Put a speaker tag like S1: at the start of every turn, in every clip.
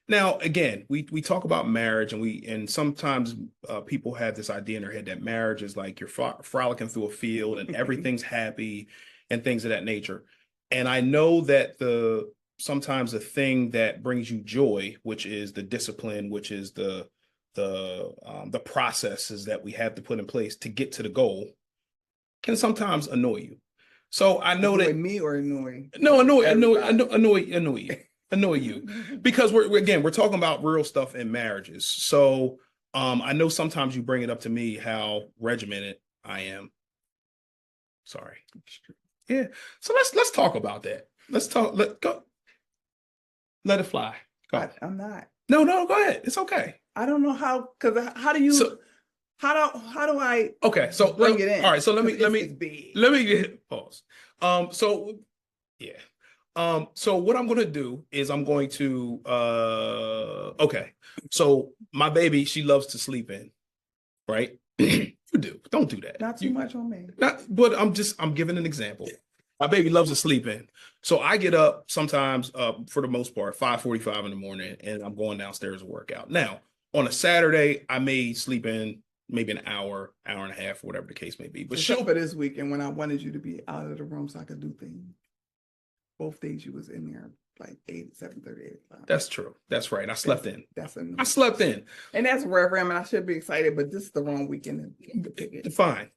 S1: Now, again, we talk about marriage, and sometimes people have this idea in their head that marriage is like you're frolicking through a field and everything's happy and things of that nature. And I know that the sometimes the thing that brings you joy, which is the discipline, which is the processes that we have to put in place to get to the goal, can sometimes annoy you. So I know
S2: Annoy
S1: that
S2: me or annoy
S1: no,
S2: everybody?
S1: annoy you because we're talking about real stuff in marriages. So I know sometimes you bring it up to me how regimented I am. Sorry. Yeah. So let's talk about that. Let's talk. Let go. Let it fly. Go.
S2: I'm not.
S1: No, go ahead. It's okay.
S2: I don't know how, because how do you
S1: So
S2: how do I
S1: okay. So
S2: bring it in?
S1: all right. So let me get pause. So yeah. So what I'm gonna do is I'm going to okay. So my baby, she loves to sleep in, right? You do. Don't do that.
S2: Not too much on me.
S1: Not, but I'm giving an example. My baby loves to sleep in. So I get up sometimes, for the most part, 5:45 in the morning, and I'm going downstairs to work out. Now, on a Saturday, I may sleep in maybe an hour, hour and a half, whatever the case may be. But
S2: Except for this weekend when I wanted you to be out of the room so I could do things. Both days you was in there like 7:30, 8 o'clock.
S1: That's true. That's right. I slept in.
S2: That's
S1: I slept in.
S2: And that's wherever I am, and I should be excited, but this is the wrong weekend.
S1: Fine.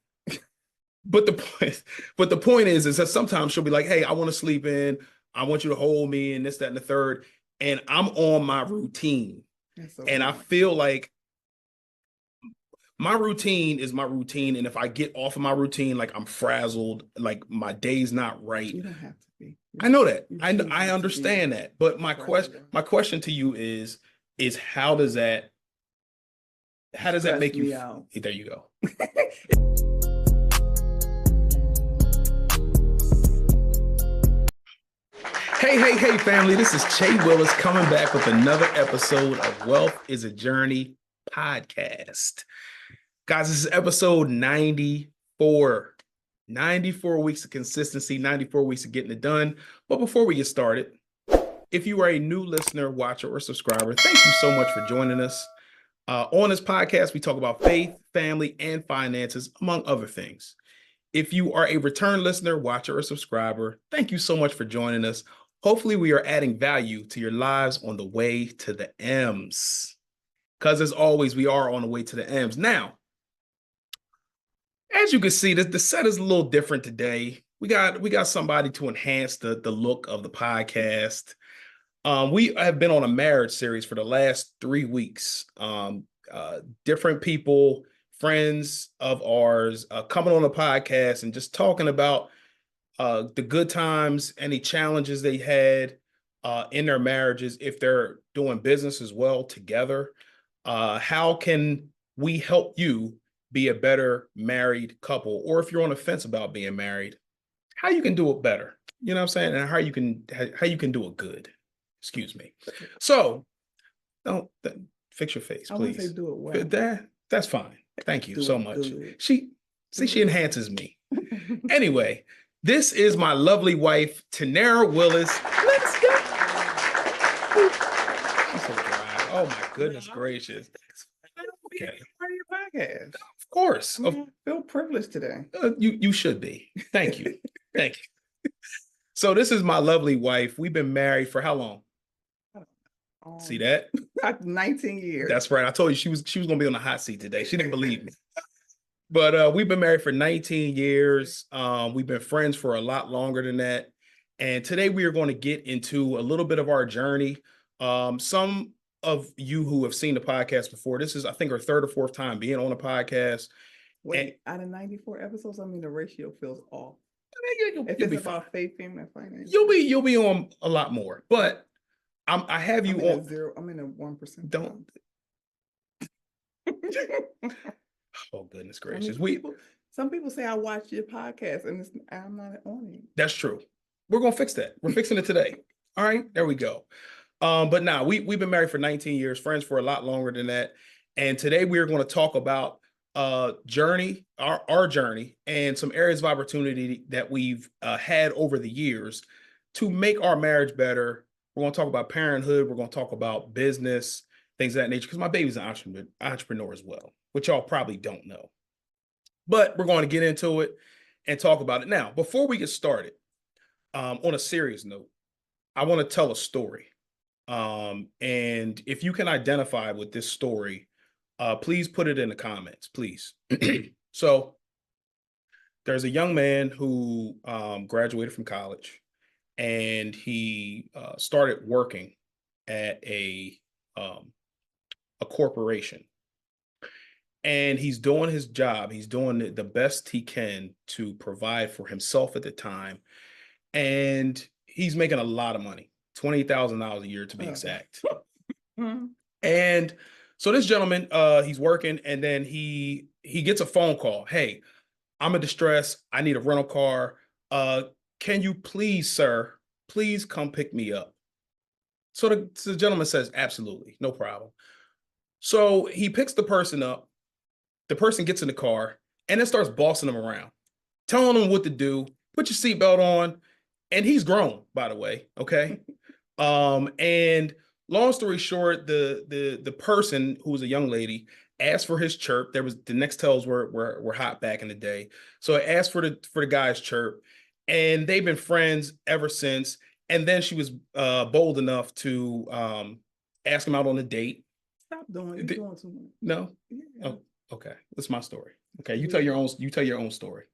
S1: But the point is that sometimes she'll be like, hey, I want to sleep in. I want you to hold me and this, that, and the third. And I'm on my routine. And I feel like my routine is my routine. And if I get off of my routine, like I'm frazzled, like my day's not right.
S2: You don't have to be.
S1: I know that. I understand that. But my question to you is how does that make you
S2: out?
S1: There you go. Hey, family. This is Che Willis coming back with another episode of Wealth is a Journey podcast. Guys, this is episode 94. 94 weeks of consistency, 94 weeks of getting it done. But before we get started, if you are a new listener, watcher, or subscriber, thank you so much for joining us. On this podcast, we talk about faith, family, and finances, among other things. If you are a return listener, watcher, or subscriber, thank you so much for joining us. Hopefully, we are adding value to your lives on the way to the M's. Because as always, we are on the way to the M's. Now, as you can see, the set is a little different today. We got somebody to enhance the look of the podcast. We have been on a marriage series for the last 3 weeks. Different people, friends of ours, coming on the podcast and just talking about the good times, any challenges they had in their marriages, if they're doing business as well together. How can we help you be a better married couple? Or if you're on the fence about being married, how you can do it better. You know what I'm saying? And how you can do it good. Excuse me. So don't fix your face, please.
S2: I want to say do it well.
S1: That's fine. Thank you so much. Good. She enhances me. Anyway, this is my lovely wife, Tanerra Willis. Let's go. She's so dry. Oh my goodness gracious.
S2: Okay. Part of your podcast.
S1: Of course.
S2: I feel privileged today.
S1: You should be. Thank you. Thank you. So this is my lovely wife. We've been married for how long? See that?
S2: 19 years.
S1: That's right. I told you she was gonna be on the hot seat today. She didn't believe me. But we've been married for 19 years. We've been friends for a lot longer than that. And today we are going to get into a little bit of our journey. Some of you who have seen the podcast before, this is, I think, our third or fourth time being on a podcast.
S2: Wait, out of 94 episodes, I mean, the ratio feels off. If it's about faith, family, and finance,
S1: you'll be on a lot more. But I have you on
S2: zero. I'm in a 1%.
S1: Don't. Oh goodness gracious!
S2: Some people say I watch your podcast and I'm not on it.
S1: That's true. We're gonna fix that. We're fixing it today. All right, there we go. But now we've been married for 19 years, friends for a lot longer than that. And today we're going to talk about journey, our journey, and some areas of opportunity that we've had over the years to make our marriage better, We're going to talk about parenthood. We're going to talk about business, things of that nature, because my baby's an entrepreneur as well, which y'all probably don't know. But we're going to get into it and talk about it. Now, before we get started, on a serious note, I want to tell a story. And if you can identify with this story, please put it in the comments, please. So there's a young man who graduated from college, and he started working at a corporation, and he's doing his job. He's doing the best he can to provide for himself at the time, and he's making a lot of money, $20,000 a year to be exact. And so this gentleman, he's working, and then he gets a phone call. Hey, I'm in distress. I need a rental car. Can you please, sir, please come pick me up? So the gentleman says, absolutely, no problem. So he picks the person up. The person gets in the car and then starts bossing him around, telling him what to do. Put your seatbelt on. And he's grown, by the way. Okay. And long story short, the person, who was a young lady, asked for his chirp. There was, the Nextels were hot back in the day, so I asked for the guy's chirp, and they've been friends ever since. And then she was bold enough to ask him out on a date.
S2: Stop doing it. You're doing too much.
S1: No.
S2: Yeah.
S1: Oh, okay. That's my story. Okay, you tell your own. You tell your own story.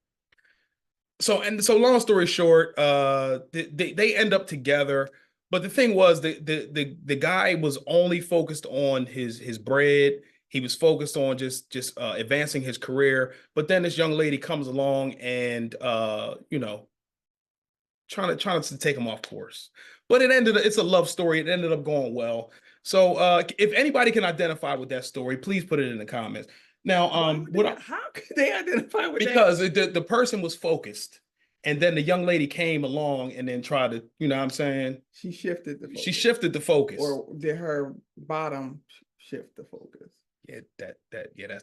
S1: So long story short, they end up together. But the thing was, the guy was only focused on his bread. He was focused on just advancing his career. But then this young lady comes along and trying to take him off course. But it's a love story. It ended up going well. So if anybody can identify with that story, please put it in the comments. Now,
S2: how could they identify with
S1: because
S2: that?
S1: the person was focused, and then the young lady came along and then tried to, you know what I'm saying?
S2: She shifted the focus.
S1: She shifted the focus.
S2: Or did her bottom shift the focus?
S1: Yeah,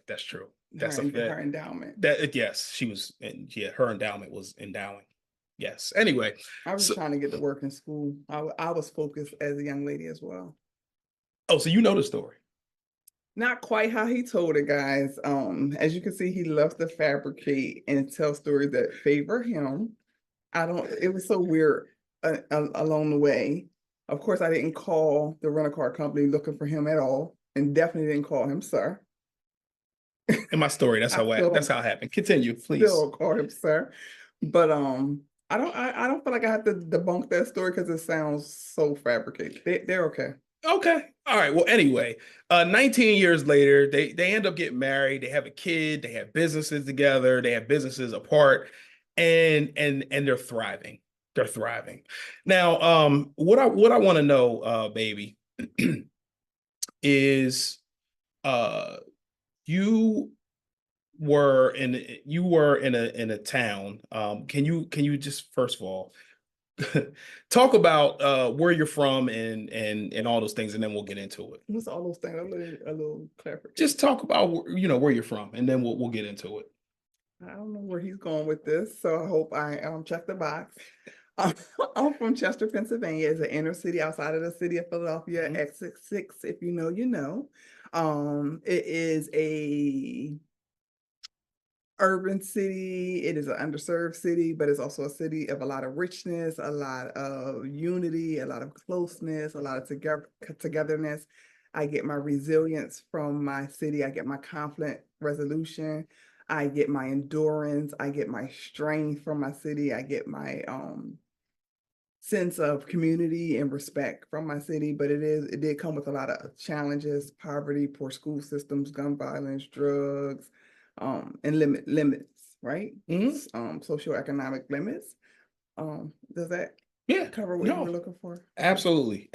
S1: that's true. That's
S2: her endowment.
S1: Yes, she was, and yeah, her endowment was endowing. Yes. Anyway,
S2: I was trying to get to work in school. I was focused as a young lady as well.
S1: Oh, so you know the story.
S2: Not quite how he told it, guys. As you can see, he loves to fabricate and tell stories that favor him. It was so weird along the way. Of course, I didn't call the rental car company looking for him at all, and definitely didn't call him sir.
S1: In my story, that's how it happened. Continue, please.
S2: Still call him sir. But I don't feel like I have to debunk that story because it sounds so fabricated. They're okay.
S1: Okay. All right. Well, anyway, 19 years later, they end up getting married. They have a kid. They have businesses together. They have businesses apart, and they're thriving. They're thriving. Now, what I want to know, baby, is you were in a town. Can you just, first of all, talk about where you're from and all those things, and then we'll get into it.
S2: What's all those things? A little clarification.
S1: Just talk about where you're from, and then we'll get into it.
S2: I don't know where he's going with this, so I hope I check the box. I'm from Chester, Pennsylvania. It's an inner city outside of the city of Philadelphia. Exit 6, if you know, you know. It is a urban city. It is an underserved city, but it's also a city of a lot of richness, a lot of unity, a lot of closeness, a lot of togetherness. I get my resilience from my city. I get my conflict resolution. I get my endurance. I get my strength from my city. I get my sense of community and respect from my city. But it did come with a lot of challenges: poverty, poor school systems, gun violence, drugs, and limits, right? Socioeconomic limits. Does that cover what you were looking for?
S1: Absolutely.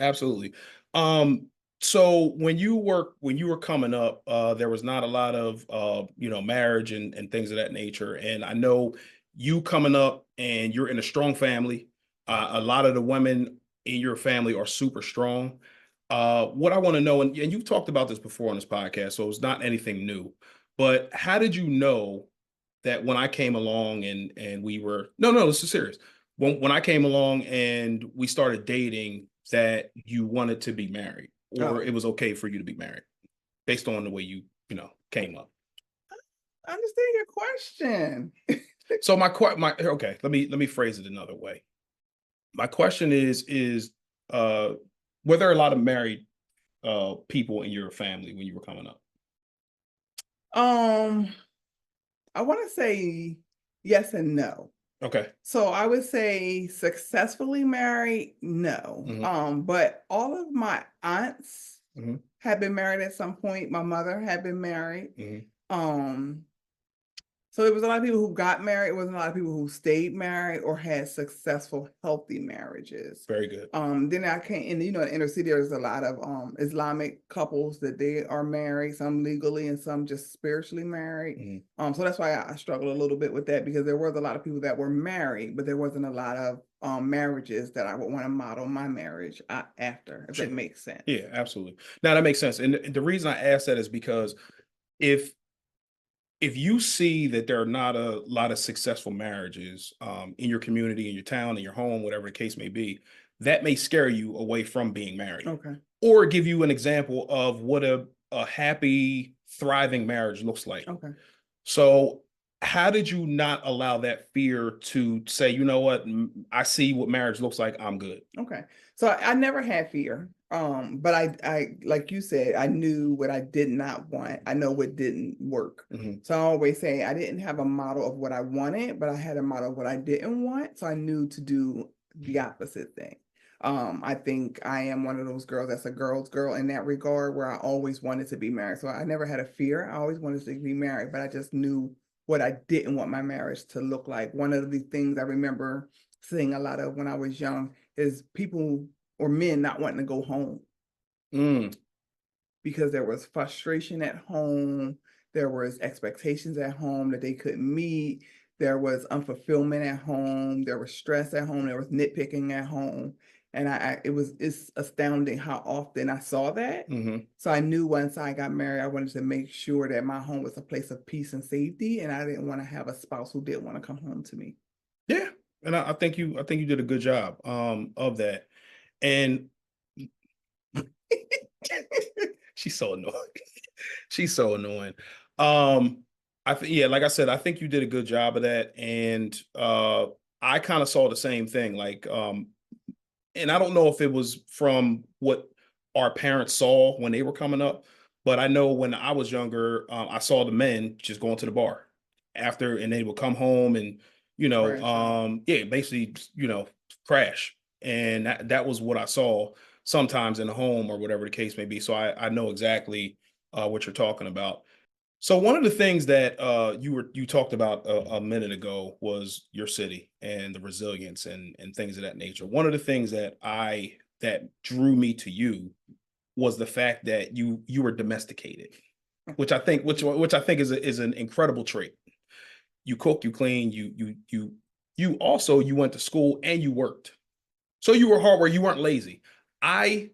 S1: So when you were coming up, there was not a lot of marriage and things of that nature. And I know you coming up, and you're in a strong family. A lot of the women in your family are super strong. What I want to know, and you've talked about this before on this podcast, so it's not anything new. But how did you know that when I came along and we were, no, this is serious. When I came along and we started dating, that you wanted to be married, or
S2: Oh,
S1: it was okay for you to be married based on the way you came up?
S2: I understand your question.
S1: So my okay, let me phrase it another way. My question is were there a lot of married people in your family when you were coming up?
S2: Um, I want to say yes and no.
S1: Okay.
S2: So I would say successfully married, no.
S1: Hmm.
S2: But all of my aunts
S1: Hmm.
S2: had been married at some point. My mother had been married.
S1: Hmm.
S2: Um, So it was a lot of people who got married. It wasn't a lot of people who stayed married or had successful, healthy marriages.
S1: Very good.
S2: Then I came in, in the inner city, there's a lot of Islamic couples that they are married, some legally and some just spiritually married.
S1: Hmm.
S2: So that's why I struggled a little bit with that, because there was a lot of people that were married, but there wasn't a lot of marriages that I would want to model my marriage after, if that
S1: Sure.
S2: makes sense.
S1: Yeah, absolutely. Now that makes sense. And the reason I ask that is because if if you see that there are not a lot of successful marriages in your community, in your town, in your home, whatever the case may be, that may scare you away from being married,
S2: Okay.
S1: or give you an example of what a happy, thriving marriage looks like.
S2: Okay.
S1: So, how did you not allow that fear to say, you know what, I see what marriage looks like, I'm good?
S2: Okay. So I never had fear. But I like you said, I knew what I did not want. I know what didn't work.
S1: Hmm.
S2: So I always say I didn't have a model of what I wanted, but I had a model of what I didn't want. So I knew to do the opposite thing. I think I am one of those girls that's a girl's girl in that regard, where I always wanted to be married. So I never had a fear. I always wanted to be married, but I just knew what I didn't want my marriage to look like. One of the things I remember seeing a lot of when I was young is people or men not wanting to go home
S1: Mm.
S2: because there was frustration at home, there was expectations at home that they couldn't meet, there was unfulfillment at home, there was stress at home, there was nitpicking at home. And it's astounding how often I saw that.
S1: Hmm.
S2: So I knew once I got married, I wanted to make sure that my home was a place of peace and safety, and I didn't want to have a spouse who didn't want to come home to me.
S1: Yeah, and I think you did a good job of that. And she's so annoying. She's so annoying. I think, yeah, like I said, I think you did a good job of that. And I kind of saw the same thing. Like, and I don't know if it was from what our parents saw when they were coming up, but I know when I was younger, I saw the men just going to the bar after, and they would come home and
S2: Crash out.
S1: yeah, basically crash. And that was what I saw sometimes in the home or whatever the case may be. So I know exactly what you're talking about. So one of the things that you talked about a minute ago was your city and the resilience and things of that nature. One of the things that drew me to you was the fact that you were domesticated, which I think is an incredible trait. You cook, you clean, you also you went to school and you worked. So you were hard work, you weren't lazy. I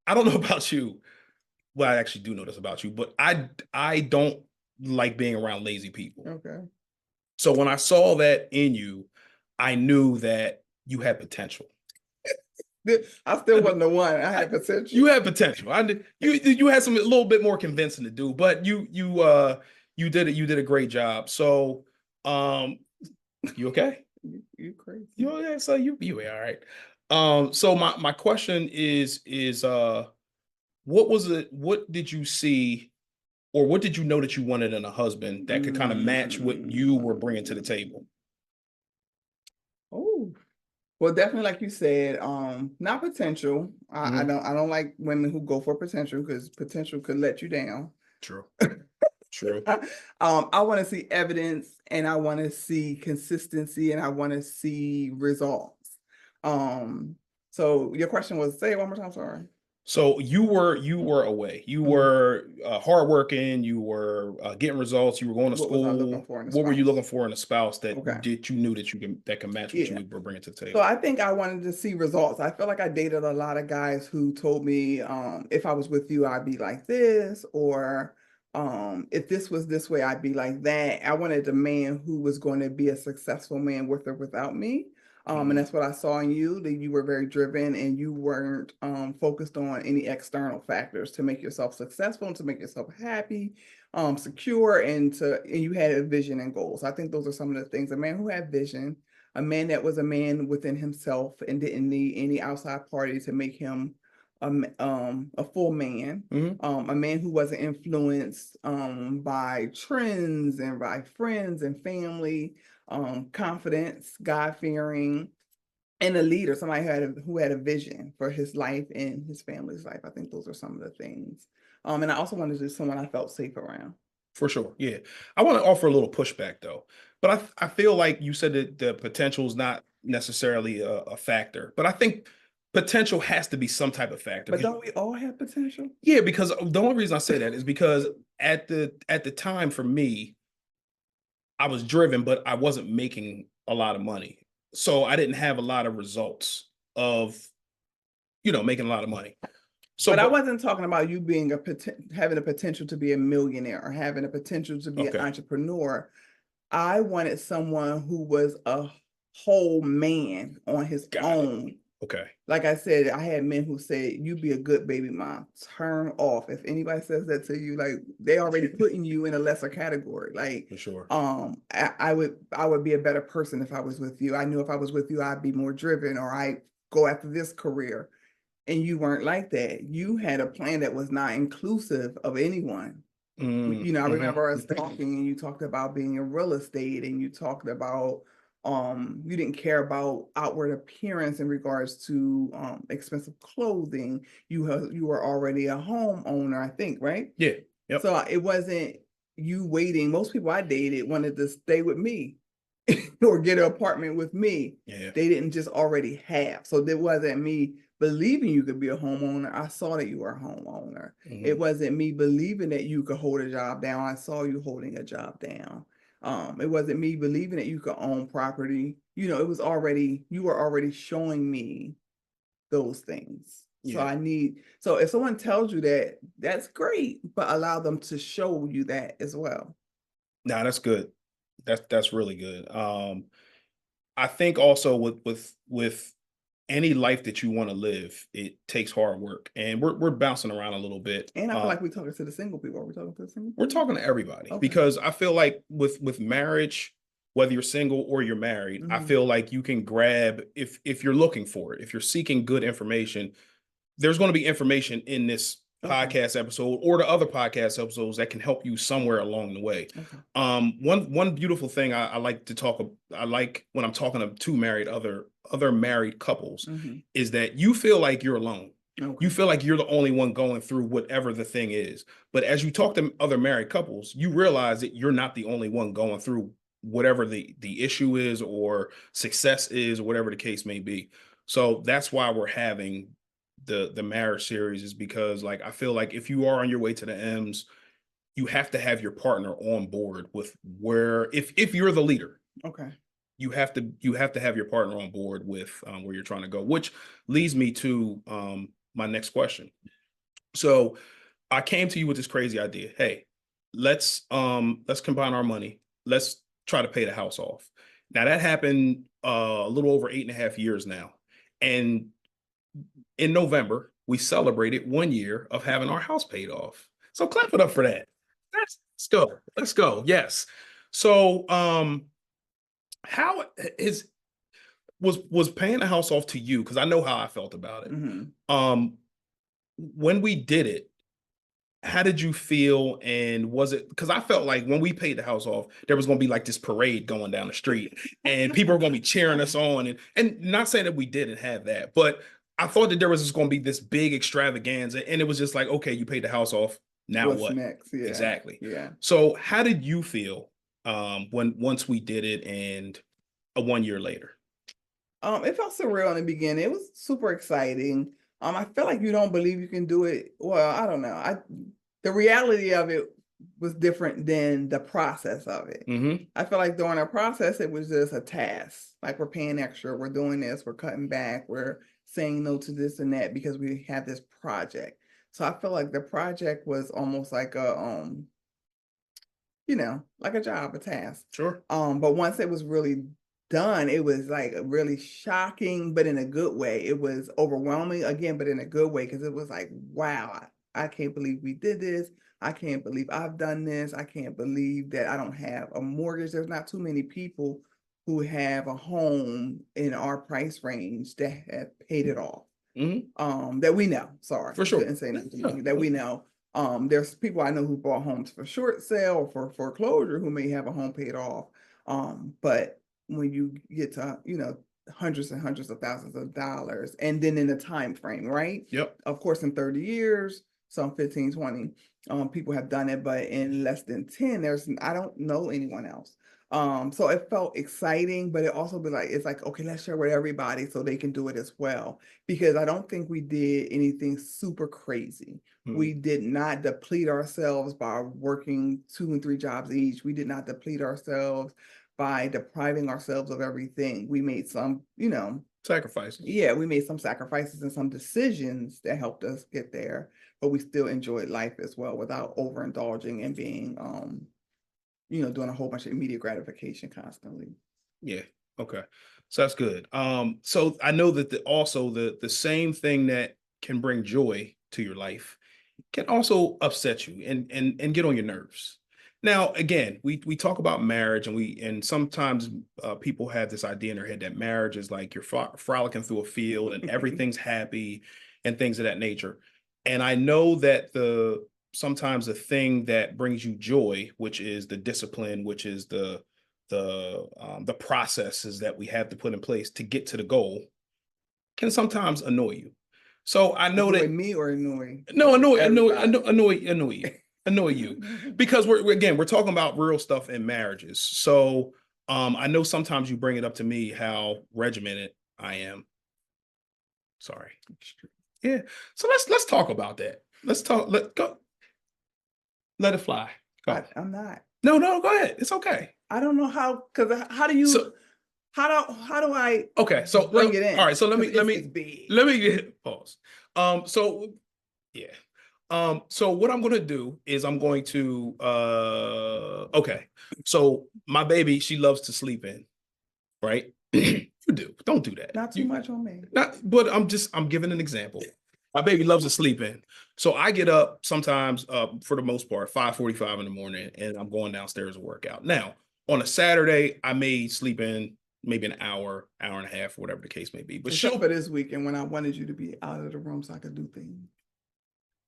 S1: I don't know about you. Well, I actually do know this about you, but I don't like being around lazy people.
S2: Okay.
S1: So when I saw that in you, I knew that you had potential.
S2: I still
S1: I did-
S2: wasn't the one. I
S1: I-
S2: had potential.
S1: you had potential. I did, you had some a little bit more convincing to do, but you did it. You did a great job. So you okay?
S2: You crazy.
S1: You okay? So you all right? So my question is what was it? What did you see, or what did you know that you wanted in a husband that could kind of match what you were bringing to the table?
S2: Oh, well, definitely, like you said, not potential.
S1: Hmm.
S2: I don't like women who go for potential, because potential could let you down.
S1: True. True.
S2: I want to see evidence, and I want to see consistency, and I want to see results. Um, so your question was, say it one more time, sorry.
S1: So you were away. You
S2: Mhm.
S1: were hardworking. You were getting results. You were going to
S2: What was I looking
S1: school.
S2: for in a
S1: What were you looking
S2: spouse?
S1: for in a spouse
S2: Okay.
S1: that you knew that can match what
S2: Yeah.
S1: you were bringing to the
S2: So
S1: table?
S2: I think I wanted to see results. I feel like I dated a lot of guys who told me, if I was with you, I'd be like this, or if this was this way, I'd be like that. I wanted a man who was going to be a successful man with or without me. And that's what I saw in you, that you were very driven and you weren't focused on any external factors to make yourself successful and to make yourself happy, secure, and you had a vision and goals. I think those are some of the things. A man who had vision, a man that was a man within himself and didn't need any outside party to make him a full man, a man who wasn't influenced by trends and by friends and family, confidence, God-fearing, and a leader, somebody who had a vision for his life and his family's life. I think those are some of the things. And I also wanted to do someone I felt safe around.
S1: For sure. Yeah. I want to offer a little pushback though. But I feel like you said that the potential is not necessarily a factor, but I think potential has to be some type of factor.
S2: But don't we all have potential?
S1: Yeah, because the only reason I say that is because at the time for me, I was driven, but I wasn't making a lot of money. So I didn't have a lot of results of, making a lot of money. So,
S2: but I wasn't talking about you being having a potential to be a millionaire or having a potential to be an entrepreneur. I wanted someone who was a whole man on his own.
S1: Okay.
S2: Like I said, I had men who said, "You be a good baby mom. Turn off." If anybody says that to you, like they already putting you in a lesser category. Like,
S1: for sure.
S2: I would be a better person if I was with you. I knew if I was with you, I'd be more driven, or I go after this career. And you weren't like that. You had a plan that was not inclusive of anyone. I remember us talking, and you talked about being in real estate, and you talked about you didn't care about outward appearance in regards to expensive clothing. You were already a homeowner, I think, right?
S1: Yeah. Yep.
S2: So it wasn't you waiting. Most people I dated wanted to stay with me or get an apartment with me.
S1: Yeah.
S2: They didn't just already have. So it wasn't me believing you could be a homeowner. I saw that you were a homeowner. It wasn't me believing that you could hold a job down. I saw you holding a job down. It wasn't me believing that you could own property. You were already showing me those things.
S1: Yeah.
S2: So if someone tells you that, that's great, but allow them to show you that as well.
S1: No, that's good. That's really good. I think also with any life that you want to live, it takes hard work, and we're bouncing around a little bit.
S2: And I feel like we're talking to the single people. Are we talking to the single people?
S1: We're talking to everybody because I feel like with marriage, whether you're single or you're married, I feel like you can grab if you're looking for it, if you're seeking good information, there's going to be information in this podcast episode or the other podcast episodes that can help you somewhere along the way. One beautiful thing I like to talk. I like when I'm talking to other married couples is that you feel like you're alone. You feel like you're the only one going through whatever the thing is. But as you talk to other married couples, you realize that you're not the only one going through whatever the issue is or success is, or whatever the case may be. So that's why we're having the marriage series, is because like I feel like if you are on your way to the M's, you have to have your partner on board with if you're the leader. You have to have your partner on board with where you're trying to go, which leads me to my next question. So I came to you with this crazy idea. Hey, let's combine our money. Let's try to pay the house off. Now that happened a little over 8.5 years now. And in November, we celebrated 1 year of having our house paid off. So clap it up for that. Let's go. Let's go. Yes. So how was paying the house off to you? Because I know how I felt about it. When we did it, how did you feel? And was it, because I felt like when we paid the house off, there was going to be like this parade going down the street and people were going to be cheering us on, and not saying that we didn't have that, but I thought that there was just going to be this big extravaganza, and it was just like, okay, you paid the house off. Now
S2: What's
S1: what?
S2: next? Yeah.
S1: Exactly.
S2: Yeah.
S1: So how did you feel once we did it and 1 year later?
S2: It felt surreal in the beginning. It was super exciting. I feel like you don't believe you can do it. Well, I don't know. The reality of it was different than the process of it. I feel like during the process, it was just a task. Like, we're paying extra, we're doing this, we're cutting back, we're saying no to this and that because we have this project. So I feel like the project was almost like like a job, a task.
S1: Sure.
S2: But once it was really done, it was like really shocking, but in a good way. It was overwhelming again, but in a good way, because it was like, wow, I can't believe we did this. I can't believe I've done this. I can't believe that I don't have a mortgage. There's not too many people who have a home in our price range that have paid it off. That we know. Sorry,
S1: For
S2: I
S1: sure.
S2: couldn't say nothing that we know. There's people I know who bought homes for short sale or for foreclosure who may have a home paid off. But when you get to, hundreds and hundreds of thousands of dollars, and then in a time frame, right?
S1: Yep.
S2: Of course, in 30 years, some 15, 20 people have done it, but in less than 10, I don't know anyone else. So it felt exciting, but it also it's like, okay, let's share with everybody so they can do it as well. Because I don't think we did anything super crazy. We did not deplete ourselves by working 2 and 3 jobs each. We did not deplete ourselves by depriving ourselves of everything. We made some,
S1: Sacrifices.
S2: Yeah, we made some sacrifices and some decisions that helped us get there, but we still enjoyed life as well without overindulging and being, doing a whole bunch of immediate gratification constantly.
S1: Yeah. Okay. So that's good. So I know that also the same thing that can bring joy to your life can also upset you and get on your nerves. Now, again, we talk about marriage, and sometimes people have this idea in their head that marriage is like you're frolicking through a field and everything's happy and things of that nature. And I know that sometimes the thing that brings you joy, which is the discipline, which is the processes that we have to put in place to get to the goal, can sometimes annoy you. So I know
S2: Annoy
S1: that
S2: me or annoy?
S1: no,
S2: Everybody.
S1: annoy you, because we're talking about real stuff in marriages. So I know sometimes you bring it up to me how regimented I am. Sorry. Yeah. So let's talk about that. Let's talk. Let go. Let it fly. Go.
S2: I'm not.
S1: No, go ahead. It's okay.
S2: I don't know because how do you
S1: So
S2: how do I
S1: okay. So
S2: bring it in?
S1: all right. So let
S2: 'Cause
S1: me
S2: it's big.
S1: let me get pause. So yeah. So what I'm gonna do is I'm going to okay. So my baby, she loves to sleep in, right? You do. Don't do that.
S2: Not too much on me.
S1: Not, but I'm giving an example. My baby loves to sleep in. So I get up sometimes, for the most part, 5:45 in the morning, and I'm going downstairs to work out. Now, on a Saturday, I may sleep in maybe an hour, hour and a half, whatever the case may be. But
S2: Except for this weekend when I wanted you to be out of the room so I could do things.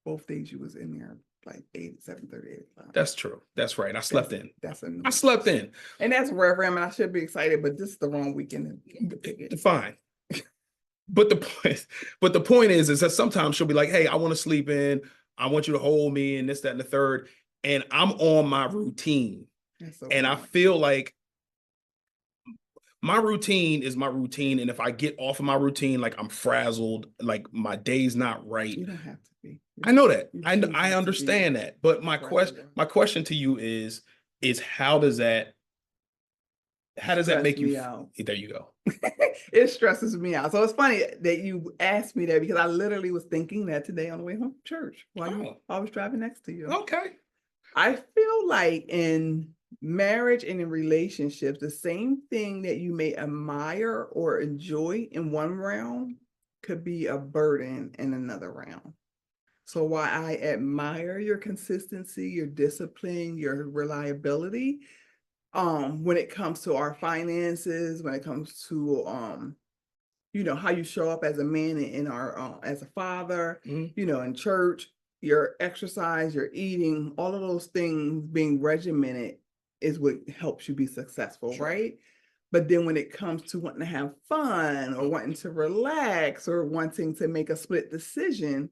S2: Both days you was in there like 7:30, 8 o'clock.
S1: That's true. That's right. I slept in.
S2: That's a
S1: I slept in.
S2: And that's rare. I mean, I should be excited, but this is the wrong weekend.
S1: Fine. But the point is that sometimes she'll be like, hey, I want to sleep in. I want you to hold me and this, that, and the third. And I'm on my routine.
S2: So
S1: and
S2: funny.
S1: I feel like my routine is my routine. And if I get off of my routine, like I'm frazzled, like my day's not right.
S2: You don't have to be.
S1: I know that. I understand that. But my question to you is how does that make you
S2: out?
S1: There you go.
S2: It stresses me out. So it's funny that you asked me that, because I literally was thinking that today on the way home from church while I was driving next to you.
S1: Okay.
S2: I feel like in marriage and in relationships, the same thing that you may admire or enjoy in one realm could be a burden in another realm. So while I admire your consistency, your discipline, your reliability, when it comes to our finances, when it comes to how you show up as a man in our as a father, in church, your exercise, your eating, all of those things being regimented is what helps you be successful, right? But then when it comes to wanting to have fun or wanting to relax or wanting to make a split decision,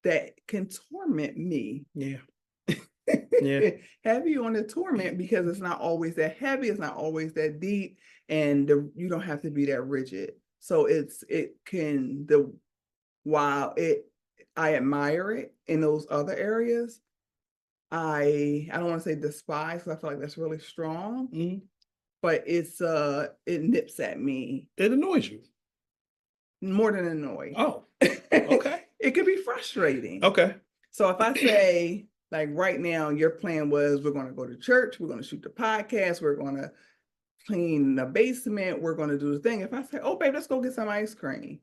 S2: that can torment me.
S1: Yeah.
S2: Yeah. Heavy on the torment, because it's not always that heavy, it's not always that deep, and you don't have to be that rigid. So I admire it in those other areas, I don't want to say despise, because I feel like that's really strong, but it nips at me.
S1: It annoys you.
S2: More than annoy.
S1: Oh, okay.
S2: It could be frustrating.
S1: Okay.
S2: So if I say, like right now, your plan was we're going to go to church, we're going to shoot the podcast, we're going to clean the basement. We're going to do the thing. If I say, oh, babe, let's go get some ice cream.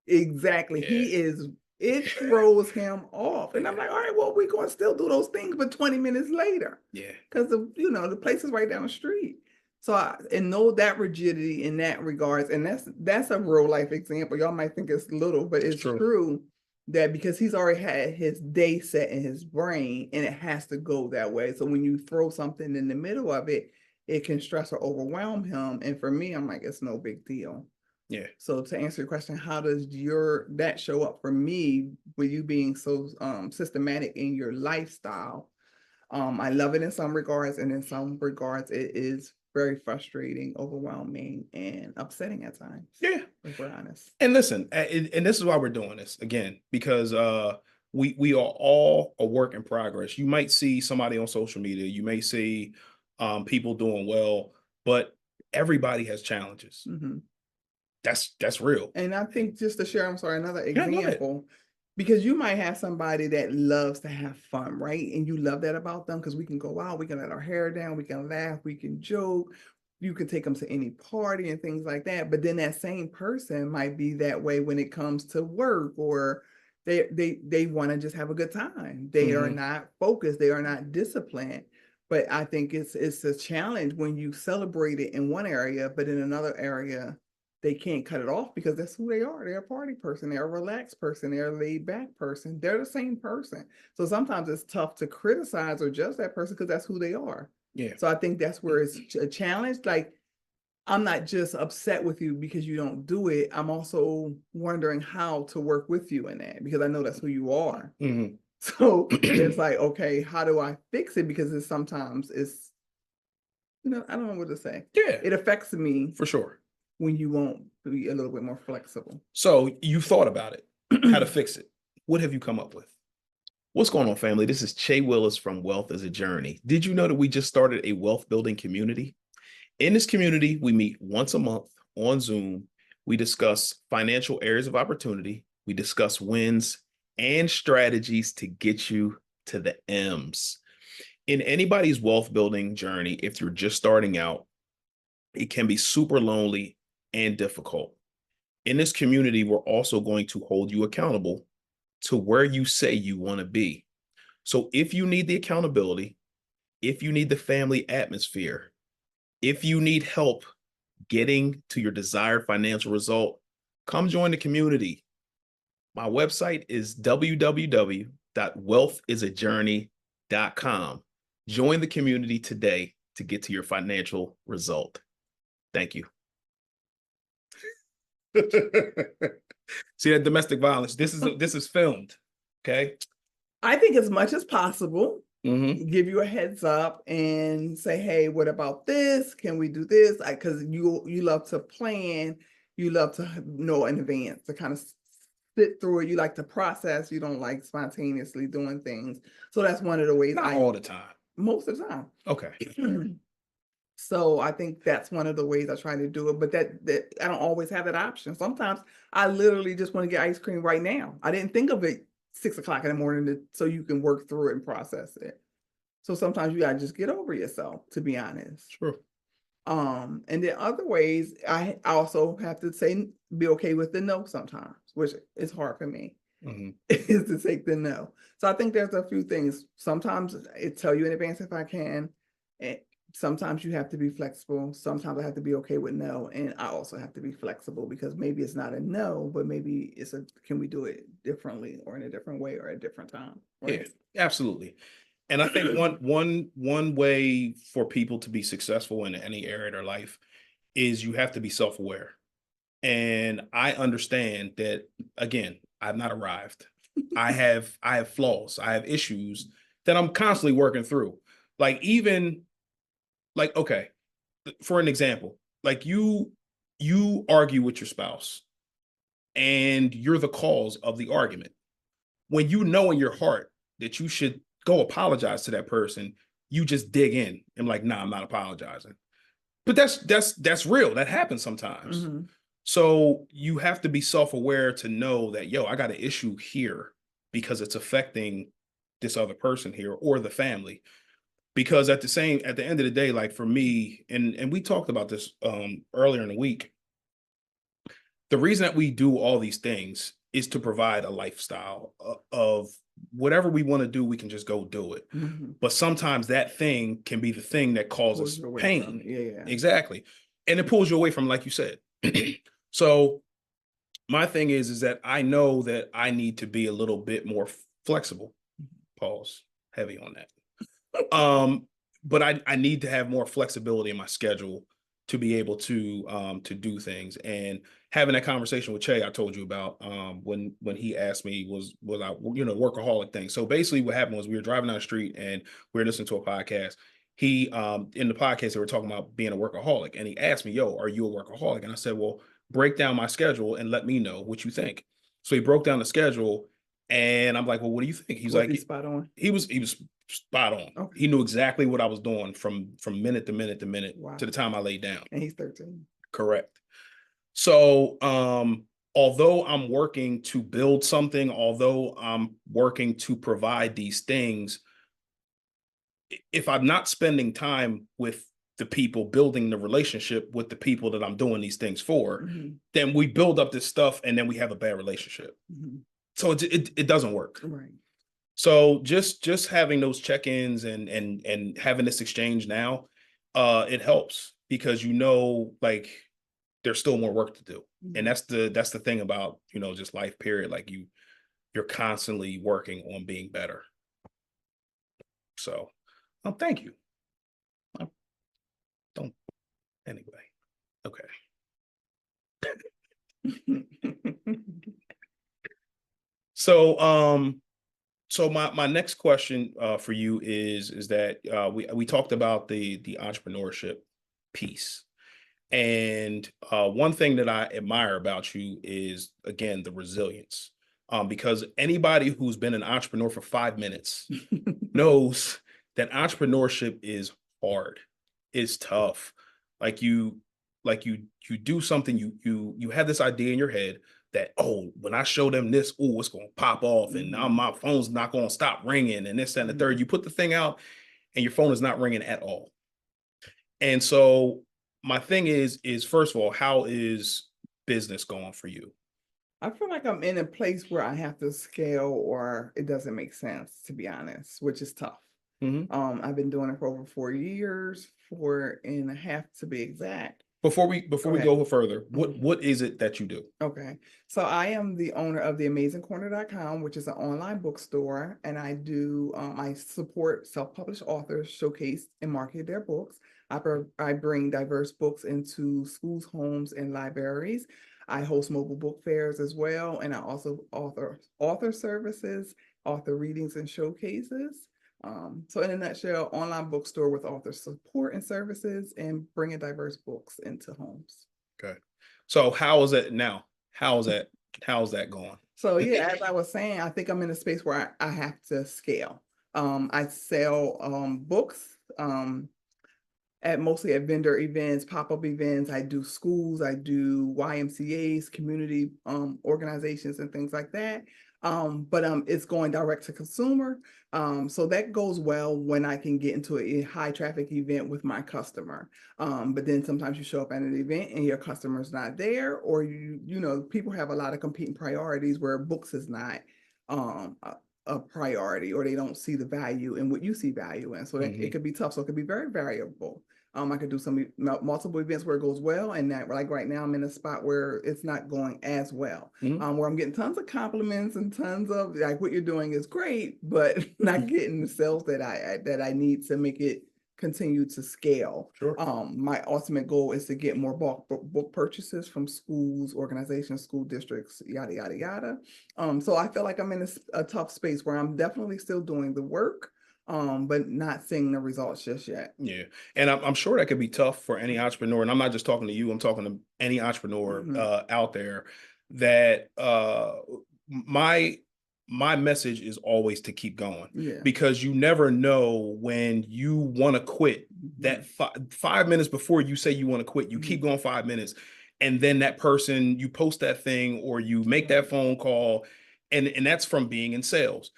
S2: Exactly.
S1: Yeah.
S2: It throws him off. And I'm like, all right, well, we're going to still do those things, but 20 minutes later.
S1: Yeah.
S2: Because, the place is right down the street. So and know that rigidity in that regards. And that's a real life example. Y'all might think it's little, but it's true that because he's already had his day set in his brain and it has to go that way. So when you throw something in the middle of it, it can stress or overwhelm him. And for me, I'm like, it's no big deal.
S1: Yeah.
S2: So to answer your question, how does that show up for me with you being so systematic in your lifestyle? I love it in some regards, and in some regards, it is very frustrating, overwhelming, and upsetting at times.
S1: Yeah.
S2: If we're honest.
S1: And listen, and this is why we're doing this again, because we are all a work in progress. You might see somebody on social media, you may see people doing well, but everybody has challenges.
S2: Mm-hmm.
S1: That's real.
S2: And I think just to share, another
S1: Yeah,
S2: example, because you might have somebody that loves to have fun, right? And you love that about them because we can go out, we can let our hair down, we can laugh, we can joke, you can take them to any party and things like that. But then that same person might be that way when it comes to work, or they want to just have a good time. They are not focused, they are not disciplined. But I think it's a challenge when you celebrate it in one area, but in another area, they can't cut it off because that's who they are. They're a party person. They're a relaxed person. They're a laid back person. They're the same person. So sometimes it's tough to criticize or judge that person because that's who they are.
S1: Yeah.
S2: So I think that's where it's a challenge. Like, I'm not just upset with you because you don't do it. I'm also wondering how to work with you in that because I know that's who you are.
S1: Mm-hmm.
S2: So it's like, okay, how do I fix it? Because sometimes it's, I don't know what to say.
S1: Yeah.
S2: It affects me.
S1: For sure.
S2: When you won't be a little bit more flexible.
S1: So you thought about it, how to fix it. What have you come up with? What's going on, family? This is Che Willis from Wealth is a Journey. Did you know that we just started a wealth building community? In this community, we meet once a month on Zoom. We discuss financial areas of opportunity. We discuss wins and strategies to get you to the M's. In anybody's wealth building journey, if you're just starting out, it can be super lonely and difficult. In this community, we're also going to hold you accountable to where you say you want to be. So if you need the accountability, if you need the family atmosphere, if you need help getting to your desired financial result, come join the community. My website is www.wealthisajourney.com. Join the community today to get to your financial result. Thank you. See that domestic violence? This is filmed. Okay.
S2: I think as much as possible, give you a heads up and say, hey, what about this? Can we do this? Because you love to plan, you love to know in advance, to kind of sit through it. You like to process. You don't like spontaneously doing things. So that's one of the ways.
S1: Not all the time.
S2: Most of the time.
S1: Okay.
S2: So I think that's one of the ways I try to do it, but that I don't always have that option. Sometimes I literally just want to get ice cream right now. I didn't think of it 6 o'clock in the morning so you can work through it and process it. So sometimes you gotta just get over yourself, to be honest.
S1: Sure.
S2: And then other ways, I also have to say, be okay with the no sometimes, which is hard for me, is to take the no. So I think there's a few things. Sometimes it tell you in advance if I can. And sometimes you have to be flexible. Sometimes I have to be okay with no. And I also have to be flexible because maybe it's not a no, but maybe it's can we do it differently or in a different way or at a different time? Right?
S1: Yeah, absolutely. And I think one way for people to be successful in any area of their life is you have to be self-aware. And I understand that, again, I've not arrived. I have flaws. I have issues that I'm constantly working through. Okay, for an example, like you argue with your spouse and you're the cause of the argument. When you know in your heart that you should go apologize to that person, you just dig in and like, nah, I'm not apologizing. But that's real. That happens sometimes. So you have to be self-aware to know that, I got an issue here because it's affecting this other person here or the family. Because at the end of the day, like for me, and we talked about this earlier in the week, the reason that we do all these things is to provide a lifestyle of whatever we want to do, we can just go do it.
S2: Mhm.
S1: But sometimes that thing can be the thing that
S2: Pulls
S1: causes
S2: you away from
S1: pain.
S2: it. Yeah.
S1: Exactly. And it pulls you away from, like you said. So my thing is that I know that I need to be a little bit more flexible. Pause. Heavy on that. But I need to have more flexibility in my schedule to be able to do things. And having that conversation with Che, I told you about when he asked me was I workaholic thing. So basically, what happened was we were driving down the street and we were listening to a podcast. He in the podcast they were talking about being a workaholic, and he asked me, "Yo, are you a workaholic?" And I said, "Well, break down my schedule and let me know what you think." So he broke down the schedule, and I'm like, "Well, what do you think?" He's
S2: Was
S1: like,
S2: he spot on?
S1: he was spot on.
S2: Okay.
S1: He knew exactly what I was doing from minute to minute to minute
S2: Wow.
S1: to the time I laid down.
S2: And he's 13.
S1: Correct. So, although I'm working to build something, although I'm working to provide these things, if I'm not spending time with the people, building the relationship with the people that I'm doing these things for,
S2: Mm-hmm.
S1: then we build up this stuff and then we have a bad relationship.
S2: Mm-hmm.
S1: So it doesn't work.
S2: Right.
S1: So just having those check-ins and having this exchange now, it helps because like there's still more work to do.
S2: Mm-hmm.
S1: And that's the thing about, just life period. Like you're constantly working on being better. So thank you. I don't anyway. Okay. So so my next question for you is that we talked about the entrepreneurship piece. And one thing that I admire about you is, again, the resilience. Because anybody who's been an entrepreneur for 5 minutes knows that entrepreneurship is hard. It's tough. Like you do something, you have this idea in your head that, oh, when I show them this, oh, it's gonna pop off, and now my phone's not gonna stop ringing, and this and the third. You put the thing out, and your phone is not ringing at all. And so my thing is first of all, how is business going for you?
S2: I feel like I'm in a place where I have to scale or it doesn't make sense, to be honest, which is tough.
S1: Mhm.
S2: I've been doing it for over 4 years, 4.5 to be exact.
S1: Before we
S2: ahead.
S1: go further, what is it that you do?
S2: Okay. So I am the owner of theamazingcorner.com, which is an online bookstore, and I support self-published authors showcase and market their books. I bring diverse books into schools, homes, and libraries. I host mobile book fairs as well, and I also author services, author readings and showcases. So in a nutshell, online bookstore with author support and services and bringing diverse books into homes.
S1: Okay. So how is it now? How's that going?
S2: So yeah, as I was saying, I think I'm in a space where I have to scale. I sell books mostly at vendor events, pop-up events. I do schools, I do YMCAs, community organizations and things like that. But it's going direct to consumer. So that goes well when I can get into a high traffic event with my customer. But then sometimes you show up at an event and your customer's not there, or people have a lot of competing priorities where books is not a priority, or they don't see the value in what you see value in. So that it could be tough. So it could be very variable. I could do some multiple events where it goes well, and that like right now I'm in a spot where it's not going as well. Where I'm getting tons of compliments and tons of like what you're doing is great, but not getting the sales that I need to make it continue to scale.
S1: Sure.
S2: My ultimate goal is to get more book purchases from schools, organizations, school districts, yada yada yada. So I feel like I'm in a tough space where I'm definitely still doing the work, but not seeing the results just yet.
S1: Yeah. And I'm sure that could be tough for any entrepreneur. And I'm not just talking to you, I'm talking to any entrepreneur out there that my message is always to keep going.
S2: Yeah.
S1: Because you never know when you want to quit. That 5 minutes before you say you want to quit, you keep going 5 minutes. And then that person, you post that thing or you make that phone call, and that's from being in sales.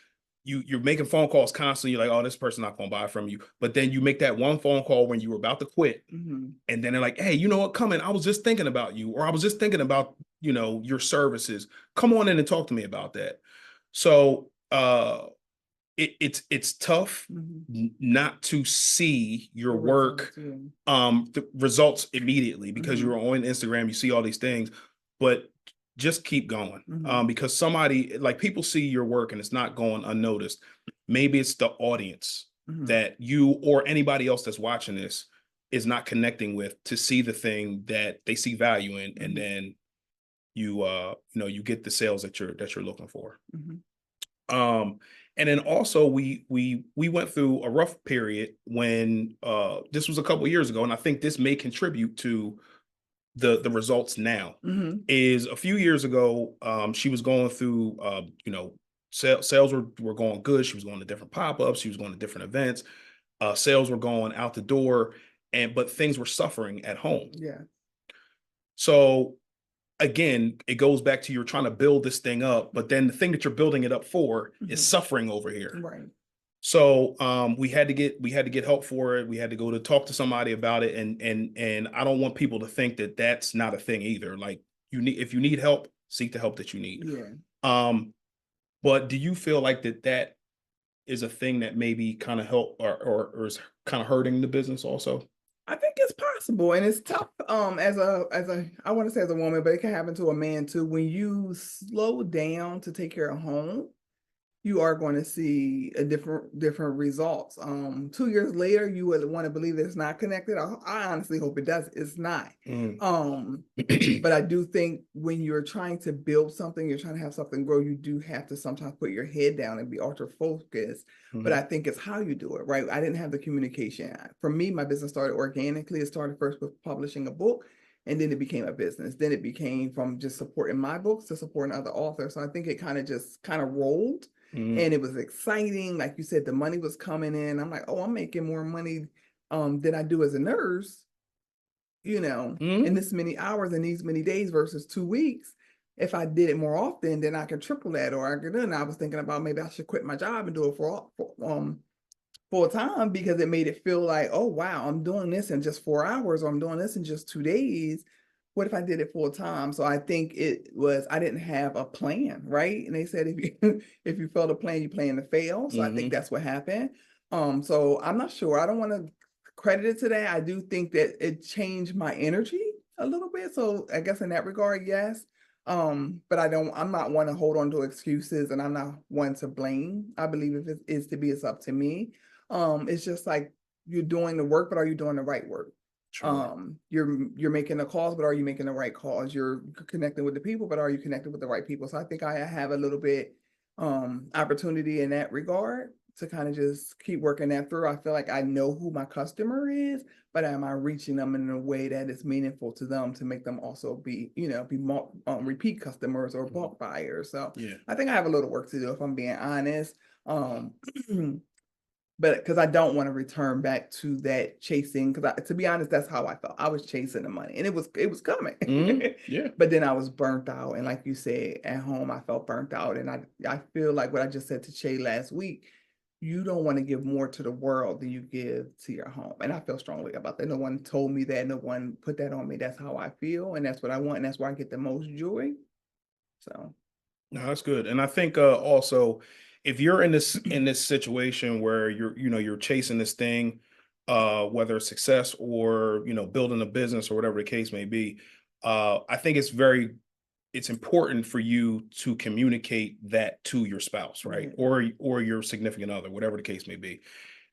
S1: you're making phone calls constantly. You're like, oh, this person not gonna buy from you. But then you make that one phone call when you were about to quit, and then they're like, hey, you know what, come in. I was just thinking about you, or I was just thinking about, your services. Come on in and talk to me about that. So it's tough not to see your work the results immediately, because you're on Instagram, you see all these things, but just keep going. Because somebody, like, people see your work and it's not going unnoticed. Maybe it's the audience that you or anybody else that's watching this is not connecting with, to see the thing that they see value in, and then you get the sales that you're looking for. And then also we went through a rough period when this was a couple of years ago, and I think this may contribute to the results now. Is a few years ago, she was going through sales were going good. She was going to different pop-ups, she was going to different events, sales were going out the door, but things were suffering at home. So again, it goes back to, you're trying to build this thing up, but then the thing that you're building it up for is suffering over here. So we had to get help for it. We had to go to talk to somebody about it, and I don't want people to think that that's not a thing either. Like, if you need help, seek the help that you need. But do you feel like that is a thing that maybe kind of help or is kind of hurting the business also?
S2: I think it's possible, and it's tough. As a I want to say as a woman, but it can happen to a man too. When you slow down to take care of home, you are going to see a different results. 2 years later, you would want to believe that it's not connected. I honestly hope it does. It's not. But I do think when you're trying to build something, you're trying to have something grow, you do have to sometimes put your head down and be ultra focused. But I think it's how you do it, right? I didn't have the communication. For me, my business started organically. It started first with publishing a book, and then it became a business. Then it became from just supporting my books to supporting other authors. So I think it kind of rolled. And it was exciting. Like you said, the money was coming in. I'm like, oh, I'm making more money than I do as a nurse, in this many hours and these many days versus 2 weeks. If I did it more often, then I could triple that, or I could. And I was thinking about maybe I should quit my job and do it for full time, because it made it feel like, oh wow, I'm doing this in just 4 hours, or I'm doing this in just 2 days. What if I did it full time? So I think I didn't have a plan, right? And they said if you fail to plan, you plan to fail. So I think that's what happened. So I'm not sure. I don't want to credit it to that. I do think that it changed my energy a little bit. So I guess in that regard, yes. But I'm not one to hold on to excuses, and I'm not one to blame. I believe if it is to be, it's up to me. It's just like, you're doing the work, but are you doing the right work? You're making the calls, but are you making the right calls? You're connecting with the people, but are you connected with the right people? So I think I have a little bit opportunity in that regard to kind of just keep working that through. I feel like I know who my customer is, but am I reaching them in a way that is meaningful to them, to make them also be more, repeat customers or bulk buyers? So I think I have a little work to do, if I'm being honest. But because I don't want to return back to that chasing, because to be honest, that's how I felt. I was chasing the money, and it was coming. But then I was burnt out, and like you said, at home I felt burnt out, and I feel like what I just said to Che last week. You don't want to give more to the world than you give to your home, and I feel strongly about that. No one told me that. No one put that on me. That's how I feel, and that's what I want, and that's where I get the most joy. So.
S1: No, that's good. And I think also, if you're in this situation where you're chasing this thing, whether it's success or building a business or whatever the case may be, I think it's important for you to communicate that to your spouse, right? Or your significant other, whatever the case may be.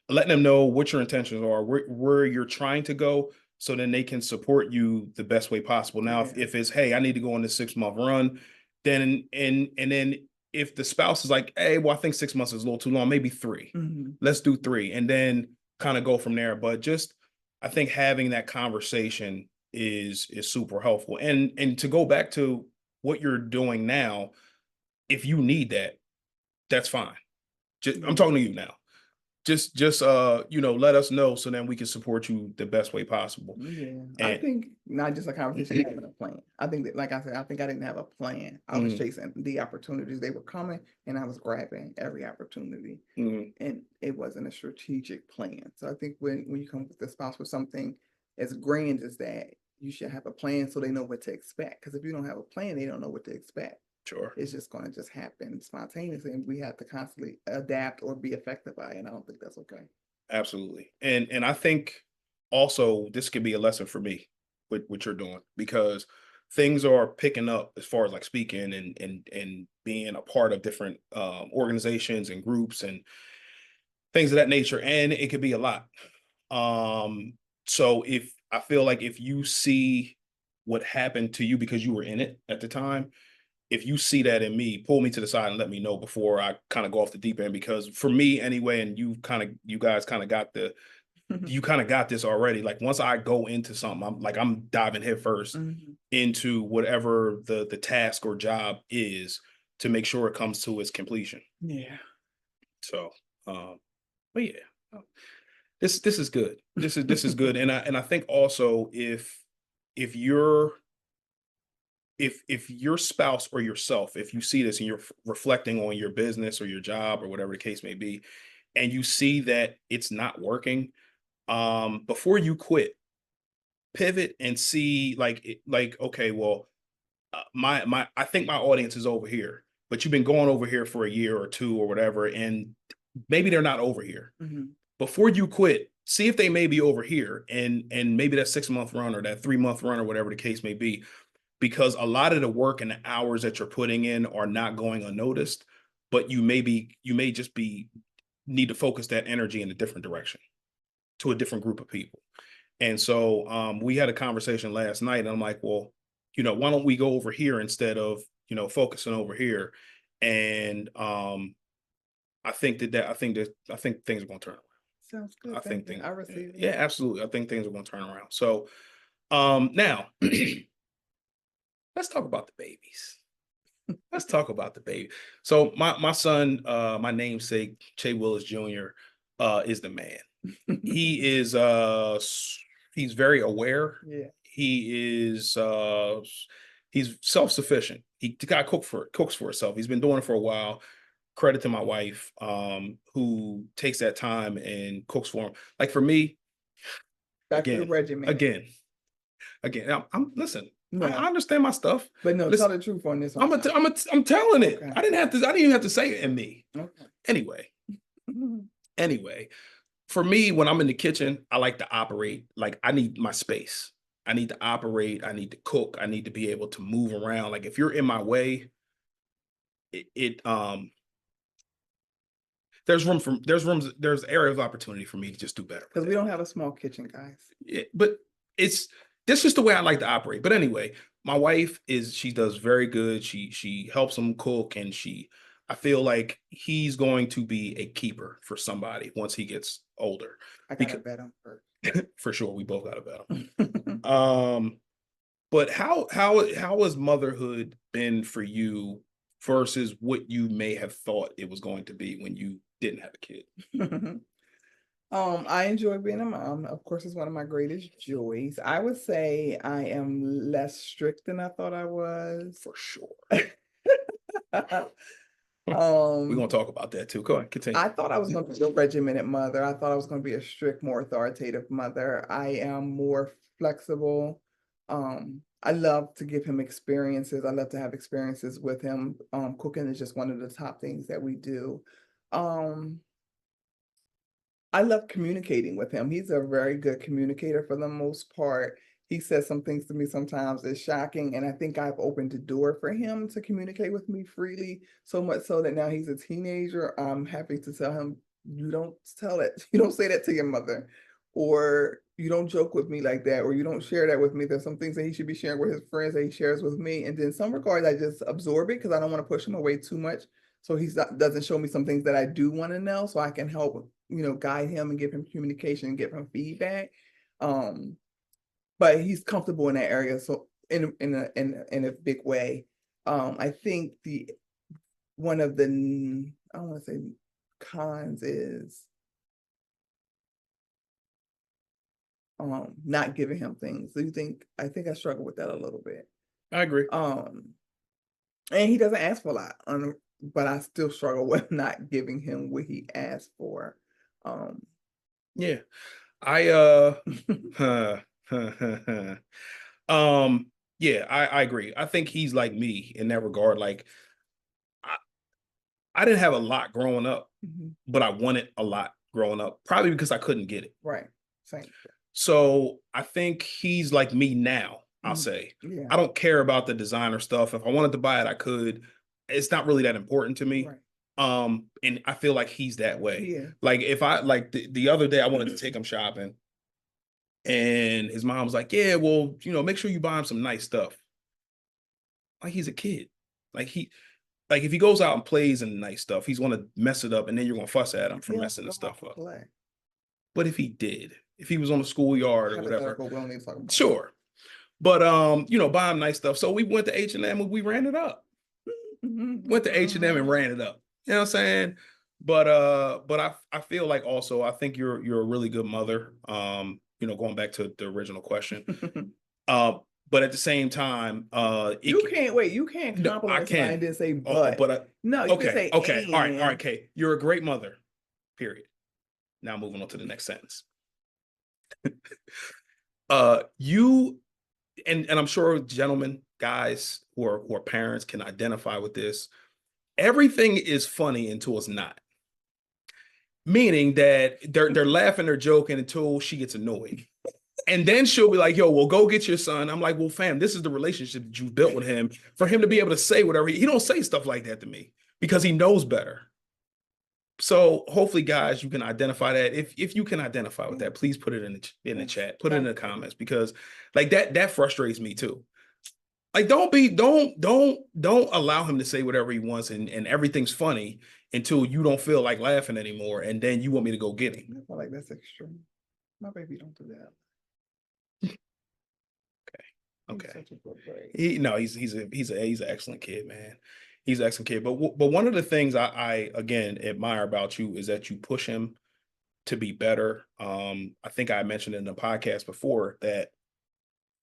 S1: Letting them know what your intentions are, where you're trying to go, so then they can support you the best way possible. Now, if it's, hey, I need to go on this 6-month run, then and then if the spouse is like, hey, well, I think 6 months is a little too long, maybe 3. Let's do 3, and then kind of go from there. But just, I think having that conversation is super helpful. And to go back to what you're doing now, if you need that, that's fine. I'm talking to you now. just let us know so then we can support you the best way possible.
S2: Yeah, I
S1: And
S2: think not just a conversation, having a plan. I think that, like I said, I think I didn't have a plan. I was
S1: mm,
S2: chasing the opportunities, they were coming, and I was grabbing every opportunity.
S1: mm,
S2: And it wasn't a strategic plan. So I think when you come with the spouse with something as grand as that, you should have a plan so they know what to expect. Because if you don't have a plan, they don't know what to expect.
S1: sure.
S2: It's just going to just happen spontaneously, and we have to constantly adapt or be affected by it. And I don't think that's okay.
S1: Absolutely. And I think also this could be a lesson for me with what you're doing, because things are picking up as far as like speaking and being a part of different organizations and groups and things of that nature. And it could be a lot. Um, so if I feel like if you see what happened to you because you were in it at the time, if you see that in me, pull me to the side and let me know before I kind of go off the deep end. Because for me anyway, and you guys kind of got you kind of got this already. Like once I go into something, I'm diving head first
S2: Mhm.
S1: into whatever the task or job is to make sure it comes to its completion.
S2: Yeah.
S1: So, but yeah, this is good. This is good, and I think also if you're if your spouse or yourself, if you see this and you're reflecting on your business or your job or whatever the case may be, and you see that it's not working, before you quit, pivot and see like okay, well, my I think my audience is over here, but you've been going over here for a year or two or whatever, and maybe they're not over here.
S2: Mhm.
S1: Before you quit, see if they may be over here, and maybe that 6 month run or that 3 month run or whatever the case may be, because a lot of the work and the hours that you're putting in are not going unnoticed, but you may just be need to focus that energy in a different direction to a different group of people. And so we had a conversation last night, and I'm like, well, why don't we go over here instead of focusing over here? And I think things are going to turn around.
S2: Sounds
S1: I
S2: good.
S1: think
S2: Thank you.
S1: things,
S2: I received
S1: yeah,
S2: it.
S1: absolutely. I think things are going to turn around. So now let's talk about the babies. Let's talk about the baby. So my son, my namesake, Che Willis Jr., is the man. He is he's very aware.
S2: Yeah.
S1: He is he's self-sufficient. He got cooks for himself. He's been doing it for a while. Credit to my wife, who takes that time and cooks for him. Like for me,
S2: Back to the
S1: again,
S2: regimen.
S1: again, again. I'm listen. I
S2: No,
S1: understand my stuff.
S2: but no, tell
S1: Listen,
S2: the truth on this one now.
S1: I'm telling it.
S2: Okay.
S1: I didn't even have to say it in me.
S2: Okay.
S1: Anyway, anyway, for me, when I'm in the kitchen, I like to operate like I need my space. I need to operate. I need to cook. I need to be able to move around. Like if you're in my way, it there's area of opportunity for me to just do better with
S2: Because we
S1: that.
S2: don't have a small kitchen, guys.
S1: But it's this is the way I like to operate. But anyway, my wife she does very good. She helps him cook, and I feel like he's going to be a keeper for somebody once he gets older.
S2: I gotta
S1: Because
S2: bet on first.
S1: for sure, we both got a bet him. But how has motherhood been for you versus what you may have thought it was going to be when you didn't have a kid?
S2: I enjoy being a mom. Of course, it's one of my greatest joys. I would say I am less strict than I thought I was.
S1: For sure. We're gonna
S2: Um,
S1: talk about that too. Go ahead, continue.
S2: I thought I was going to be a regimented mother. I thought I was going to be a strict, more authoritative mother. I am more flexible. I love to give him experiences. I love to have experiences with him. Cooking is just one of the top things that we do. Um, I love communicating with him. He's a very good communicator for the most part. He says some things to me sometimes that's shocking, and I think I've opened the door for him to communicate with me freely, so much so that now he's a teenager. I'm happy to tell him, you don't tell it, you don't say that to your mother, or you don't joke with me like that, or you don't share that with me. There's some things that he should be sharing with his friends that he shares with me. And then some regards, I just absorb it because I don't want to push him away too much. So doesn't show me some things that I do want to know, so I can help, guide him and give him communication and give him feedback. Um, but he's comfortable in that area. So in a big way. I think the one of the I don't want to say cons is not giving him things. So I think I struggle with that a little bit.
S1: I agree.
S2: And he doesn't ask for a lot, but I still struggle with not giving him what he asked for.
S1: Yeah. I yeah, I agree. I think he's like me in that regard. Like I didn't have a lot growing up, but I wanted a lot growing up, probably because I couldn't get it.
S2: Right. Same.
S1: So I think he's like me now, I'll say.
S2: Yeah.
S1: I don't care about the designer stuff. If I wanted to buy it, I could. It's not really that important to me.
S2: Right.
S1: And I feel like he's that way.
S2: Yeah.
S1: Like if I like the other day I wanted to take him shopping and his mom was like, yeah, well, make sure you buy him some nice stuff. Like he's a kid. Like if he goes out and plays in nice stuff, he's gonna mess it up and then you're gonna fuss at him for messing the stuff up. But if he was on the schoolyard or whatever, sure. But buy him nice stuff. So we went to H&M and we ran it up. Went to H&M and ran it up. You know what I'm saying? But I feel like also I think you're a really good mother. Going back to the original question. But at the same time,
S2: you can't compliment somebody and then say but. No, you can say
S1: all right, okay. You're a great mother. Period. Now moving on to the next sentence. You and I'm sure gentlemen, guys who are parents can identify with this. Everything is funny until it's not. Meaning that they're laughing, they're joking until she gets annoyed. And then she'll be like, yo, well, go get your son. I'm like, well, fam, this is the relationship that you built with him for him to be able to say whatever. He don't say stuff like that to me because he knows better. So hopefully, guys, you can identify that. If you can identify with that, please put it in the chat, put it in the comments, because like that frustrates me too. Like don't allow him to say whatever he wants and everything's funny until you don't feel like laughing anymore, and then you want me to go get him.
S2: I feel like that's extreme. My baby don't do that.
S1: Okay. He's an excellent kid, man. He's an excellent kid. But one of the things I again admire about you is that you push him to be better. I think I mentioned in the podcast before that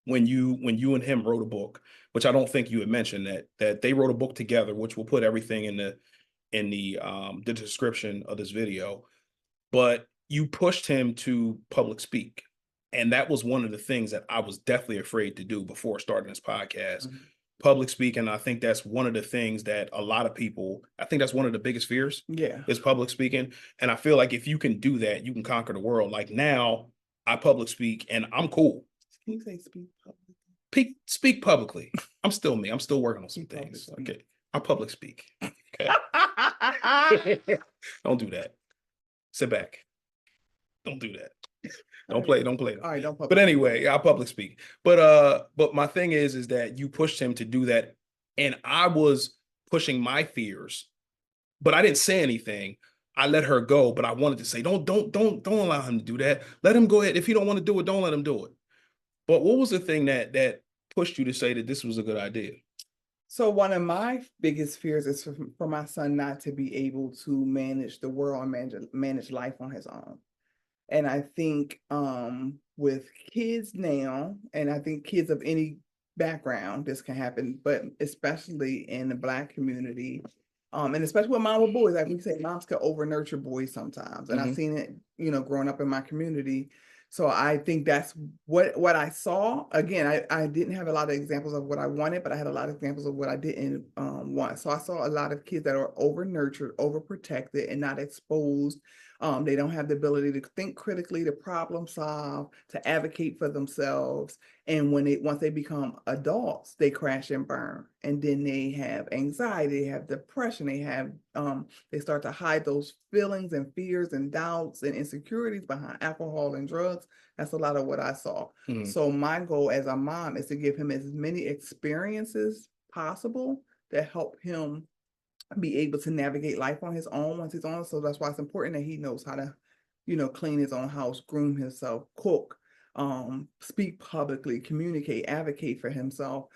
S1: when you and him wrote a book, which I don't think you had mentioned, that they wrote a book together, which we'll put everything in the description of this video. But you pushed him to public speak. And that was one of the things that I was definitely afraid to do before starting this podcast. Public speaking, I think that's one of the things that a lot of people, I think that's one of the biggest fears.
S2: Yeah.
S1: Is public speaking. And I feel like if you can do that, you can conquer the world. Like now, I public speak and I'm cool.
S2: Can you say speak publicly?
S1: Speak publicly. I'm still me. I'm still working on some things. Okay. I public speak. Okay. Don't do that. Sit back. Don't do that. Don't play. All right, don't public. But anyway, I'll public speak. But my thing is that you pushed him to do that, and I was pushing my fears, but I didn't say anything. I let her go, but I wanted to say, don't allow him to do that. Let him go ahead. If he don't want to do it, don't let him do it. But what was the thing that pushed you to say that this was a good idea?
S2: So one of my biggest fears is for my son not to be able to manage the world and manage life on his own. And I think with kids now, and I think kids of any background, this can happen, but especially in the Black community, and especially with mom with boys, like we say, moms can over nurture boys sometimes. And I've seen it, growing up in my community. So I think that's what I saw. Again, I didn't have a lot of examples of what I wanted, but I had a lot of examples of what I didn't want. So I saw a lot of kids that are over nurtured, over protected, and not exposed. They don't have the ability to think critically, to problem solve, to advocate for themselves. And once they become adults, they crash and burn. And then they have anxiety, they have depression, they start to hide those feelings and fears and doubts and insecurities behind alcohol and drugs. That's a lot of what I saw. So my goal as a mom is to give him as many experiences possible that help him be able to navigate life on his own once he's on. So that's why it's important that he knows how to, clean his own house, groom himself, cook, speak publicly, communicate, advocate for himself.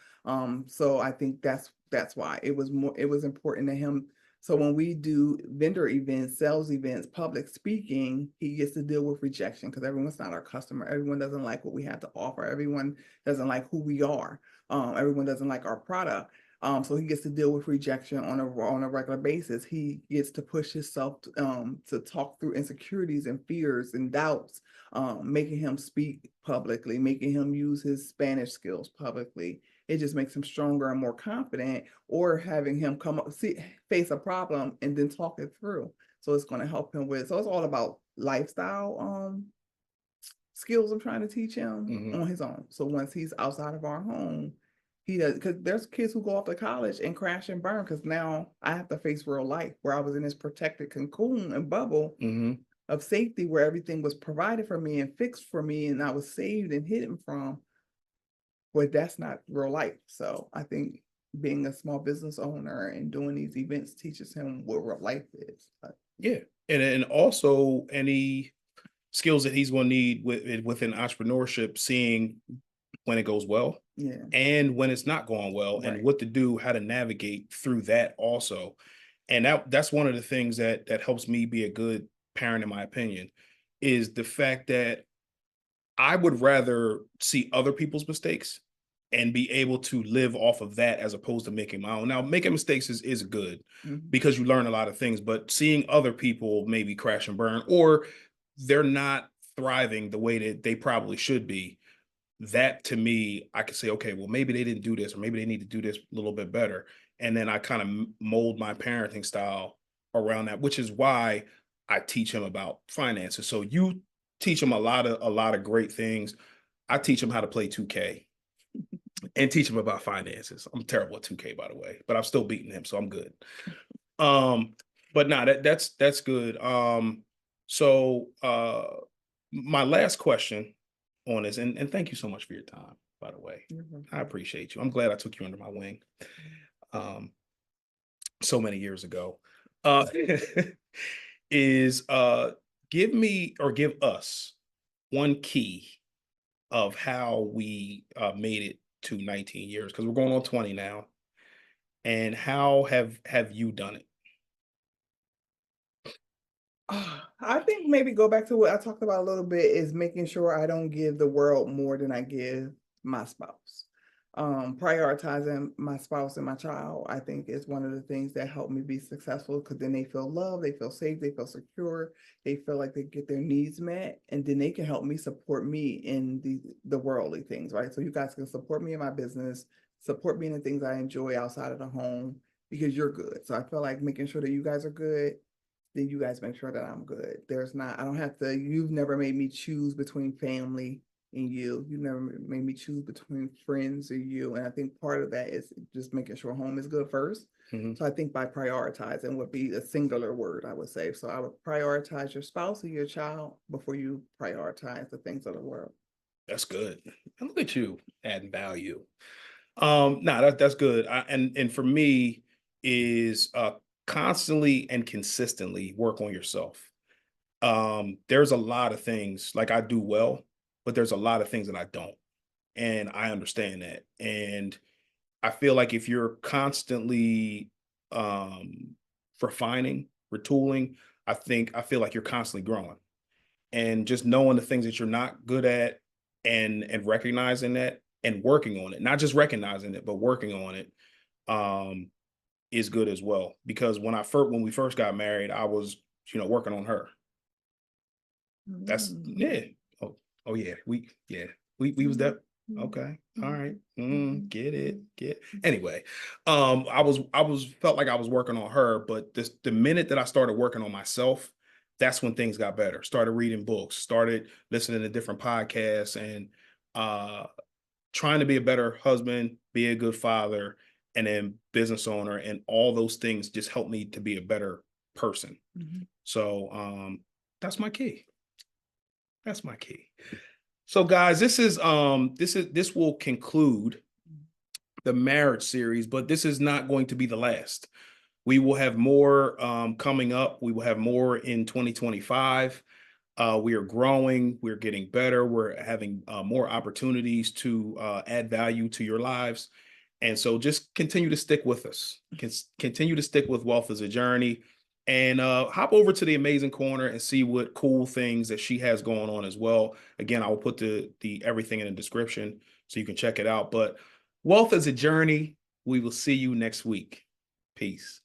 S2: So I think that's why it was important to him So when we do vendor events, sales events, public speaking, he gets to deal with rejection because everyone's not our customer. Everyone doesn't like what we have to offer. Everyone doesn't like who we are. Everyone doesn't like our product. So he gets to deal with rejection on a regular basis. He gets to push himself to talk through insecurities and fears and doubts, making him speak publicly, making him use his Spanish skills publicly. It just makes him stronger and more confident, or having him face a problem and then talk it through. So it's going to help him with, so it's all about lifestyle skills I'm trying to teach him on his own. So once he's outside of our home, he does, because there's kids who go off to college and crash and burn because now I have to face real life where I was in this protected cocoon and bubble of safety where everything was provided for me and fixed for me and I was saved and hidden from. But that's not real life. So I think being a small business owner and doing these events teaches him what real life is.
S1: Yeah. And also any skills that he's going to need within entrepreneurship, seeing when it goes well and when it's not going well, and what to do, how to navigate through that also. And that's one of the things that helps me be a good parent, in my opinion, is the fact that I would rather see other people's mistakes and be able to live off of that as opposed to making my own. Now, making mistakes is good because you learn a lot of things, but seeing other people maybe crash and burn, or they're not thriving the way that they probably should be, that to me, I could say, okay, well, maybe they didn't do this, or maybe they need to do this a little bit better. And then I kind of mold my parenting style around that, which is why I teach him about finances. So you teach him a lot of great things. I teach him how to play 2K and teach him about finances. I'm terrible at 2K, by the way, but I'm still beating him, so I'm good. But no, that's good. So my last question on this, and thank you so much for your time, by the way. I appreciate you. I'm glad I took you under my wing so many years ago. Is give me or give us one key of how we made it to 19 years, because we're going on 20 now. And how have you done it?
S2: I think maybe go back to what I talked about a little bit is making sure I don't give the world more than I give my spouse. Prioritizing my spouse and my child, I think, is one of the things that help me be successful, because then they feel loved, they feel safe, they feel secure, they feel like they get their needs met, and then they can help me support me in the worldly things, right? So you guys can support me in my business, support me in the things I enjoy outside of the home, because you're good. So I feel like making sure that you guys are good, then you guys make sure that I'm good. I don't have to, you've never made me choose between family and you. You never made me choose between friends or you. And I think part of that is just making sure home is good first. So I think by prioritizing would be a singular word, I would say. So I would prioritize your spouse or your child before you prioritize the things of the world.
S1: That's good. And look at you adding value. That's good. And for me is constantly and consistently work on yourself. There's a lot of things like I do well, but there's a lot of things that I don't. And I understand that. And I feel like if you're constantly refining, retooling, I feel like you're constantly growing. And just knowing the things that you're not good at, and recognizing that and working on it, not just recognizing it, but working on it, is good as well. Because when we first got married, I was, working on her. That's yeah. Oh yeah. We was that. Okay. All right. Get it. Anyway, I was felt like I was working on her, but the minute that I started working on myself, that's when things got better. Started reading books, started listening to different podcasts, and trying to be a better husband, be a good father, and then business owner, and all those things just helped me to be a better person. So that's my key. That's my key. So guys, this will conclude the marriage series, but this is not going to be the last. We will have more coming up. We will have more in 2025. We are growing. We're getting better. We're having more opportunities to add value to your lives. And so just continue to stick with us. Continue to stick with Wealth as a Journey, and hop over to the Amazing Corner and see what cool things that she has going on as well. Again, I will put the everything in the description so you can check it out. But Wealth as a Journey, we will see you next week. Peace.